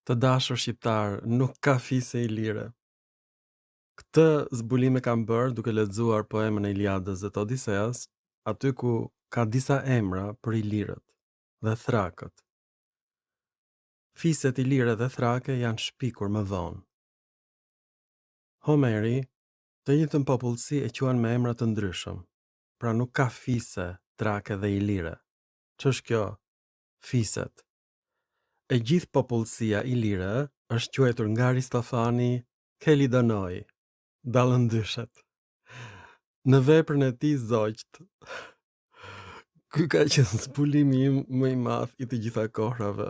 Të dashur shqiptar, nuk ka fise i lire. Këtë zbulime kam bërë duke lexuar poemën e Iliadës dhe të Odiseas, aty ku ka disa emra për ilirët dhe thrakët. Fiset ilire dhe thrake janë shpikur më vonë. Homeri, të njëjtën popullsi e quan me emra të ndryshëm, pra nuk ka fise, trake dhe ilire. Ç'është kjo? Fiset. E gjithë popullsia ilire është quajtur nga Aristofani Kelidonoi, dallën ndyshet. Në veprën e tij Zogjt, ky ka qenë zbulimi im më i madh i të gjitha kohrave.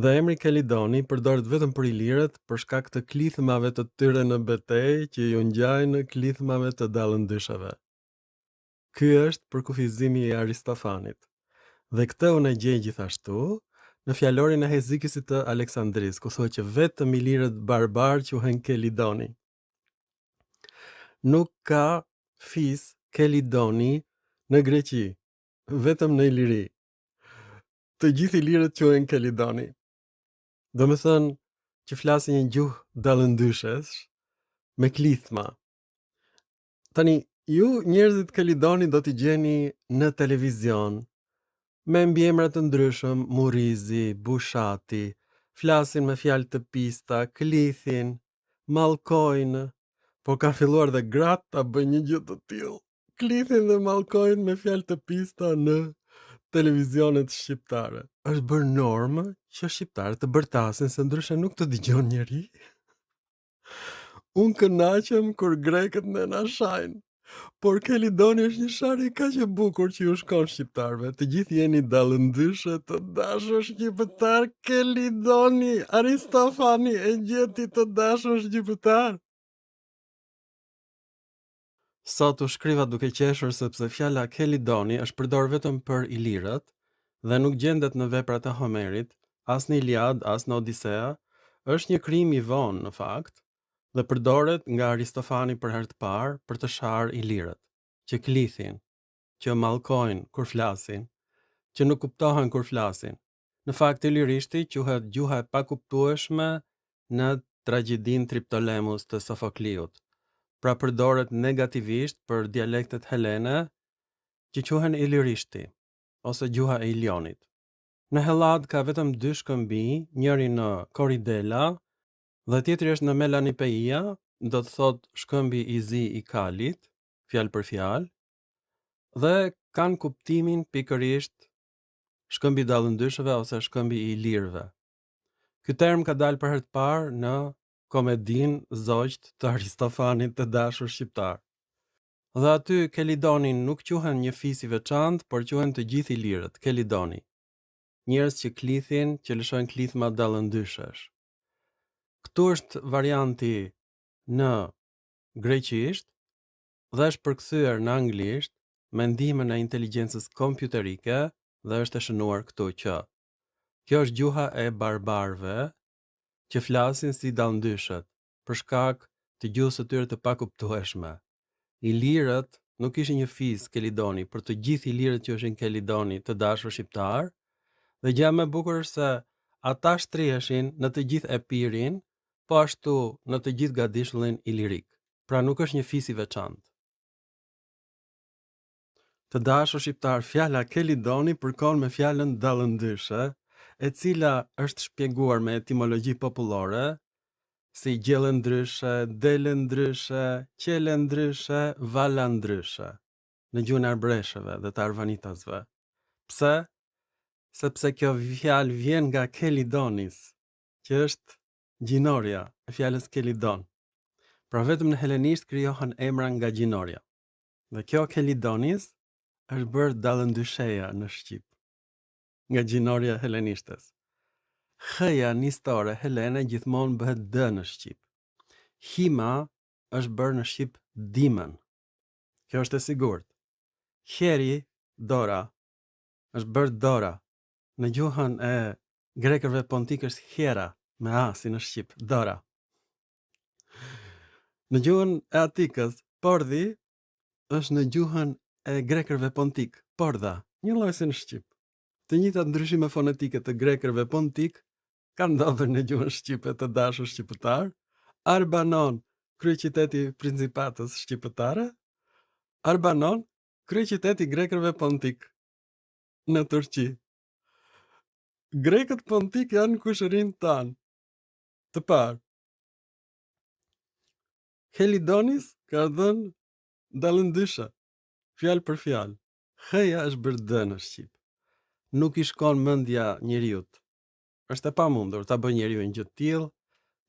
Dhe emri Kelidoni përdoret vetëm për ilirët për shkak të klithmave të tyre në betejë që ju ngjajnë klithmave të dallëndysheve. Ky është përkufizimi i Aristofanit. Dhe këtë unë e gjej gjithashtu në fjalorin e Hezikisit të Aleksandris, ku thuhet që vetëm ilirët barbar quhen Kelidoni. Nuk ka fis Kelidoni në Greqi, vetëm në Iliri. Të gjithë ilirët quhen Kelidoni. Do me thënë që flasin një gjuhë dallëndyshesh me klithma. Tani, ju njerëzit Kelidoni do t'i gjeni në televizion, me mbiemra të ndryshëm, Murizi, Bushati, flasin me fjalë të pista, klithin, mallkojnë, por ka filluar dhe gratë ta bëjnë një gjë të tillë. Klithin dhe mallkojnë me fjalë të pista në televizionet shqiptare. Është bërë normë që shqiptarët të bërtasin se ndryshe nuk të dëgjon njeri. Unë kënaqem kur grekët ne na shajnë. Por Kelidoni është një sharje kaq e bukur që ju shkon shqiptarëve. Të gjithë jeni dallëndyshe të dashur shqiptar. Kelidoni, Aristofani e gjeti të dashur shqiptar. Sot u shkriva duke qeshur sepse fjala Kelidoni është përdorur vetëm për ilirët dhe nuk gjendet në veprat e Homerit, as në Iliad, as në Odisea. Është një krijim i vonë në fakt dhe përdoret nga Aristofani për herë të parë për të sharë ilirët, që klithin, që mallkojnë kur flasin, që nuk kuptohen kur flasin. Në fakt ilirishti quhet gjuha e pakuptueshme në tragjedinë Triptolemus të Sofokliut. Pra përdoret negativisht për dialektet helene që quhen ilirishti, ose gjuha e Ilionit. Në Hellad ka vetëm 2 shkëmbi, njëri në Korydela dhe tjetri është në Melanipeia, do të thot shkëmbi i zi i kalit, fjalë për fjalë, dhe kanë kuptimin pikërisht shkëmbi dallëndysheve ose shkëmbi i ilirëve. Ky term ka dalë për herë të parë në komedin Zogjt të Aristofanit të dashur shqiptar. Dhe aty Kelidonin nuk quhen një fis i veçantë, por quhen të gjithë ilirët, Kelidoni. Njerëz që klithin, që lëshojnë klithma dallëndyshesh. Këtu është varianti në greqisht dhe është përkthyer në anglisht me ndihmën e inteligjencës kompjuterike dhe është e shënuar këtu që kjo është gjuha e barbarëve që flasin si dallëndyshet për shkak të gjuhës së tyre të pakuptueshme. Ilirët nuk ishin një fis Kelidoni, për të gjithë ilirët që ishin Kelidoni të dashur shqiptar, dhe gjë më e bukur është se ata shtriheshin në të gjithë Epirin, po ashtu në të gjithë gadishullin ilirik. Pra nuk është një fis i veçantë. Të dashur shqiptar, fjala Kelidoni përkon me fjalën dallëndyshe, e cila është shpjeguar me etimologji popullore, si gjellë ndryshe, dele ndryshe, qele ndryshe, vala ndryshe, në gjuhën e arbreshëve dhe të arvanitasve. Pse? Sepse kjo fjalë vjen nga Kelidonis, që është gjinoria e fjalës Kelidon. Pra vetëm në helenisht krijohen emra nga gjinoria. Dhe kjo Kelidonis është bërë dallëndysheja në Shqip, nga gjinoria helenishtes. H-ja nistore helene gjithmonë bëhet d në Shqip. Hima është bërë në Shqip dimën. Kjo është e sigurt. Heri, dora, është bërë dora. Në gjuhën e grekërve pontik është hera, me a si në Shqip, dora. Në gjuhën e atikës, pordhi është në gjuhën e grekërve pontik, pordha, një lloj si në Shqip. Të njëjtat ndryshime fonetike të grekërve pontik Ka ndodhur në gjuhën shqipe të dashur shqiptar? Arbanon, kryeqyteti i Principatës shqiptare? Arbanon, kryeqyteti i grekërve pontik në Turqi. Grekët pontik janë kushërinë tanë. Të parë, Helidonis ka dhënë dallëndysha, fjalë për fjalë. H-ja është bërë D në shqip. Nuk i shkon mendja njeriut. Është e pamundur ta bëjë njeriu një gjë të tillë.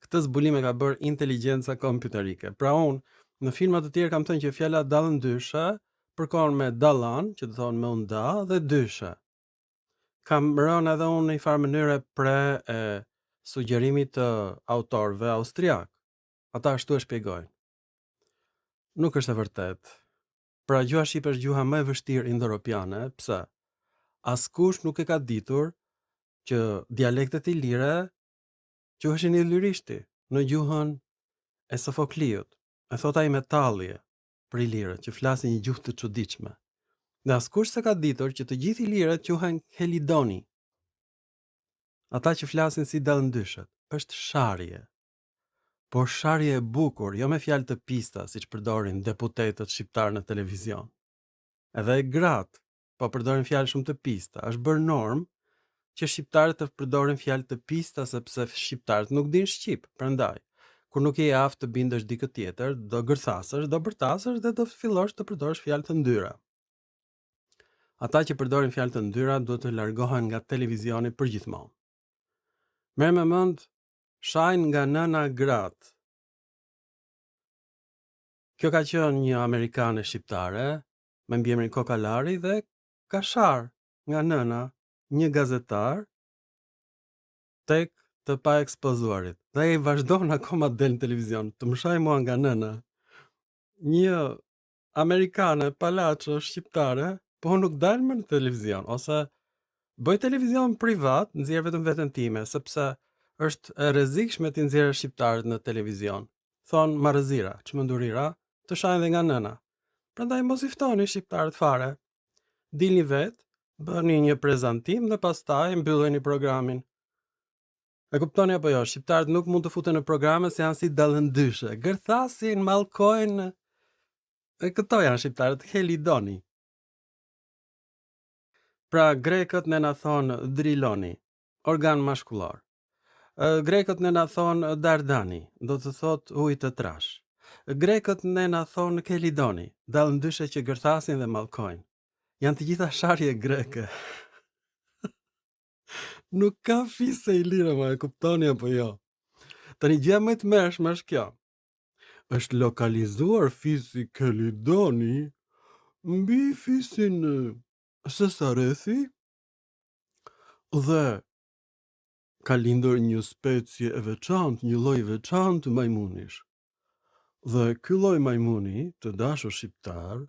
Këtë zbulim e ka bërë inteligjenca kompjuterike. Pra unë në filma të tjerë kam thënë që fjala dallëndysha përkon me dallan, që do thonë me u nda, dhe dysha. Kam rënë edhe unë në një farë mënyre pre e sugjerimit të autorëve austriak. Ata ashtu e shpjegojnë. Nuk është e vërtet. Pra gjuha shqipe është gjuha më e vështirë indo-europiane. Pse? Askush nuk e ka ditur që dialektet ilire quheshin ilirishti në gjuhën e Sofokliut. E thot ai me tallje për ilirët që flasin një gjuhë të çuditshme. Dhe askush s'e ka ditur që të gjithë ilirët quhen Helidoni. Ata që flasin si dallëndyshet, është sharje. Por sharje e bukur, jo me fjalë të pista, siç përdorin deputetët shqiptar në televizion. Edhe e gratë, po përdorin fjalë shumë të pista. Është bërë normë që shqiptarët të përdorin fjalë të pista sepse shqiptarët nuk dinë shqip, prandaj kur nuk je i aftë të bindesh dikë tjetër, do gërthasësh, do bërtasësh dhe do fillosh të përdorësh fjalë të ndyra. Ata që përdorin fjalë të ndyra duhet të largohen nga televizioni përgjithmonë. Merr me mend shajnë nga nëna gratë. Kjo ka qenë një amerikane shqiptare me mbiemrin Kokalari dhe ka sharë nga nëna një gazetar tek të pa ekspozuarit. Dhe ai vazhdon akoma del në televizion. Të më shaj mua nga nëna. Një amerikane palaço shqiptare, po nuk dal më në televizion ose bëj televizion privat, nxjerr vetëm veten time, sepse është e rrezikshme të nxjerrësh shqiptarët në televizion. Thon marrëzira, çmendurira, të shajnë dhe nga nëna. Prandaj mos i ftoni shqiptarët fare. Dilni vet, bëni një prezantim dhe pastaj mbylleni programin. E kuptoni apo jo? Shqiptarët nuk mund të futen në programe se janë si dallëndyshe. Gërthasin, mallkojnë. E këto janë shqiptarët Helidoni. Pra grekët ne na thon driloni, organ mashkullor. Grekët ne na thon dardani, do të thot ujë të trash. Grekët ne na thon kelidoni, dallëndyshe që gërthasin dhe mallkojnë. Janë të gjitha sharje greke. Nuk ka fise i lirë, ma e kuptoni apo jo? Tani gjë më të mërshme është kjo. Është lokalizuar fisi kelidoni mbi fisin Sesarethi dhe ka lindur një specie e veçantë, një lloj veçantë të majmunish. Dhe ky lloj majmuni, të dashur shqiptar,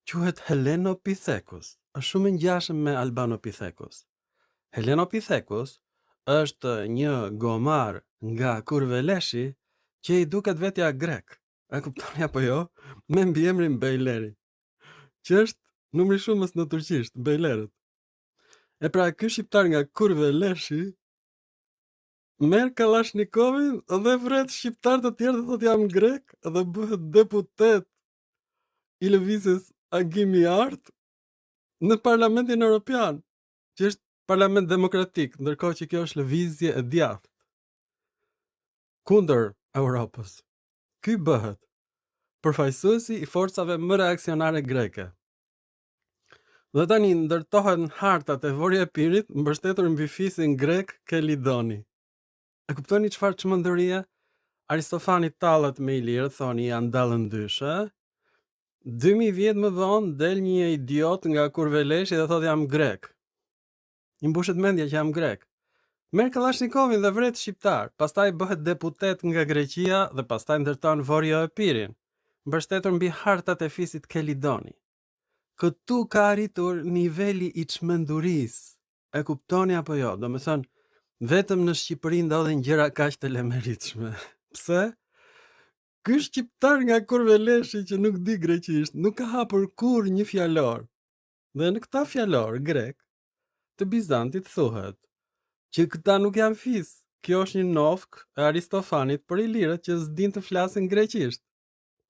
quhet Helenopithecus. Është shumë i ngjashëm me Albanopithecus. Helenopithecus është një gomar nga Kurveleshi që i duket vetja grek. E kuptoni apo jo? Me mbiemrin Bejleri, që është numri shumës në turqisht, Bejlerët. E pra ky shqiptar nga Kurveleshi merr Kalashnikovin dhe vret shqiptar të tjerë dhe thot jam grek dhe bëhet deputet i lëvizjes Agimi Art në Parlamentin Evropian, që është parlament demokratik, ndërkohë që kjo është lëvizje e djathtë kundër Europës. Ky bëhet përfaqësuesi i forcave më reaksionare greke. Dhe tani ndërtohen hartat e Vorja e Pirit mbështetur mbi fisin grek Kelidoni. E kuptoni çfarë çmendërie? Aristofani tallet me ilirët, thoni janë dallëndyshe. 2000 vjet më vonë del një idiot nga Kurveleshi dhe thotë jam grek. I mbushet mendja që jam grek. Merr Kalashnikovin dhe vret shqiptar, pastaj bëhet deputet nga Greqia dhe pastaj ndërton Vorja e Pirin, mbështetur mbi hartat e fisit Kelidoni. Këtu ka arritur niveli i çmendurisë. E kuptoni apo jo? Domethënë, vetëm në Shqipëri ndodhin gjëra kaq të lemeritshme. Pse? Ky shqiptar nga Kurveleshi që nuk di greqisht, nuk ka hapur kurrë një fjalor. Dhe në këtë fjalor grek të Bizantit thuhet që këta nuk janë fis, Kjo është një nofk e Aristofanit për ilirët që s'din të flasin greqisht.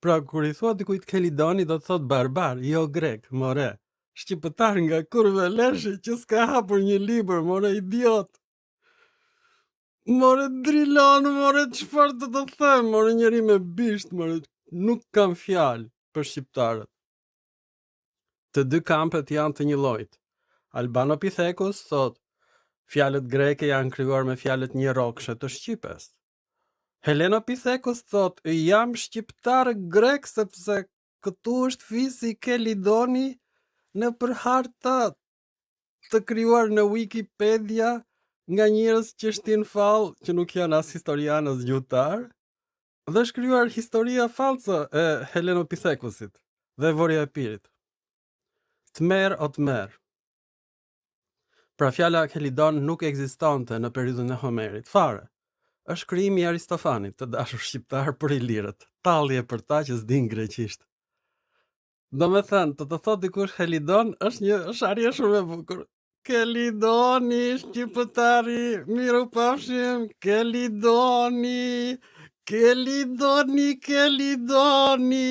Pra kur i thua dikujt Kelidoni do të thot barbar, jo grek, more. Shqiptar nga kurve leshi që s'ka hapur një libër, more idiot. More drilon, more çfarë do të them, more njeri me bisht, more nuk kam fjalë për shqiptarët. Të dy kampet janë të një llojit. Albanopithecus thot, fjalët greke janë krijuar me fjalët njerokshë të shqipes. Helenopithecus thot, jam shqiptar grek sepse këtu është fisi Kelidoni në përharta të krijuar në Wikipedia nga njerëz që shtin fall që nuk janë as historian as gjuhëtar, dhe është krijuar historia false e Helenopithecusit dhe Vorja e Pirit. Të merë o të merë. Pra fjala Kelidon nuk ekzistonte në periudhën e Homerit, fare. Është krijim i Aristofanit, të dashur shqiptar për ilirët, tallje për ta që s'din greqisht. Domethënë, të thot dikush Helidon është arje shumë e bukur. Kelidoni, shqiptari, miru pafshim, Kelidoni, Kelidoni, Kelidoni.